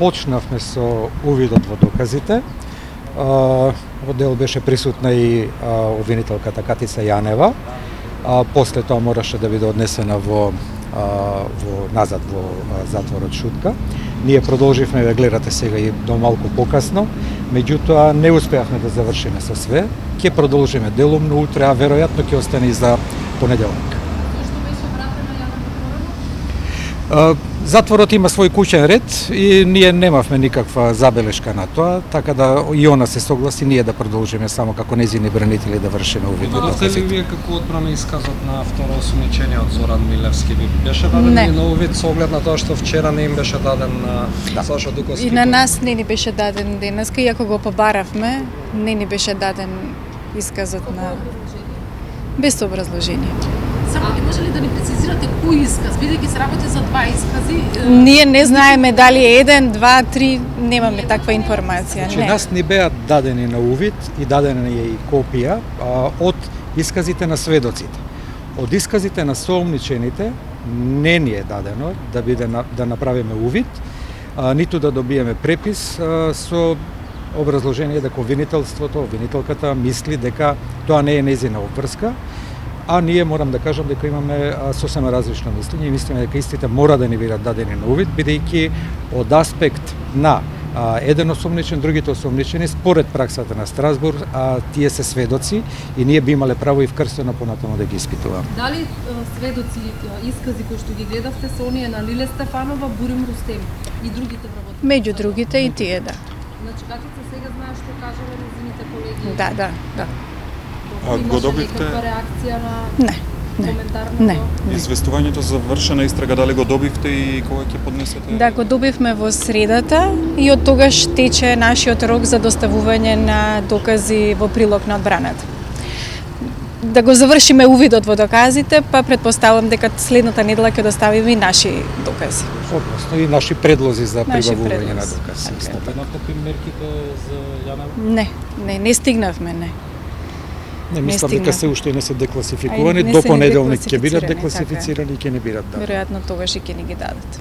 почнавме со увидот во доказите. Во дел беше присутна и обвинителката Катица Јанева. После тоа мораше да биде однесена назад во затворот Шутка. Ние продолживме да гледате сега и до малку покасно, меѓутоа не успеавме да завршиме со све. Ќе продолжиме делумно утре, а веројатно ќе остане и за понеделник. Затворот има свој куќен ред и ние немавме никаква забелешка на тоа, така да и она се согласи ние да продолжиме само како нејзини бранители да вршиме увид во доказите. Имате ли вие како одбрана исказот на второ осомничениот Зоран Милевски? Ви беше даден на увид со оглед на тоа што вчера не им беше даден на Сашо Дуковски? И на нас не ни беше даден денеска, иако го побаравме, не ни беше даден исказот на без образложение. Само не може ли да ни прецизирате кој исказ, бидејќи се работи за два искази? Ние не знаеме дали е 1, 2, 3, немаме таква информација. Значи, нас ни беа дадени на увид и дадена е и копија од исказите на сведоците. Од исказите на соомничените не ни е дадено да направиме увид, ниту да добиеме препис со образложение дека обвинителката мисли дека тоа не е нејзина обврска, а ние морам да кажам дека имаме сосема различно мислење и мислиме дека истите мора да ни бидат дадени на увид, бидејќи од аспект на еден осомничен, другите осомничени, според праксата на Страсбург, тие се сведоци и ние би имале право и вкрстено понатаму да ги испитуваме. Дали сведоци искази кои што ги гледавте се оние на Лиле Стефанова, Бурим Рустем и другите вработници? Меѓу другите и тие, да. Значи, Катица сега знае што кажале нејзините колеги? Да. Го добивте? Некаква реакција на коментар на тоа? Известувањето за вршена истрага, дали го добивте и кога ќе поднесете? Да, го добивме во средата и од тогаш тече нашиот рок за доставување на докази во прилог на одбраната. Да го завршиме увидот во доказите, па предпоставувам дека следната недела ќе доставиме и наши докази. Односно и наши предлози за прибавување на докази. Стапенавте мерките за Јанева? Не стигнавме, не. Не мислам дека се уште не се декласификувани, до понеделник ќе бидат декласифицирани и ќе не бидат дадени. Веројатно тогаш и ќе ни ги дадат.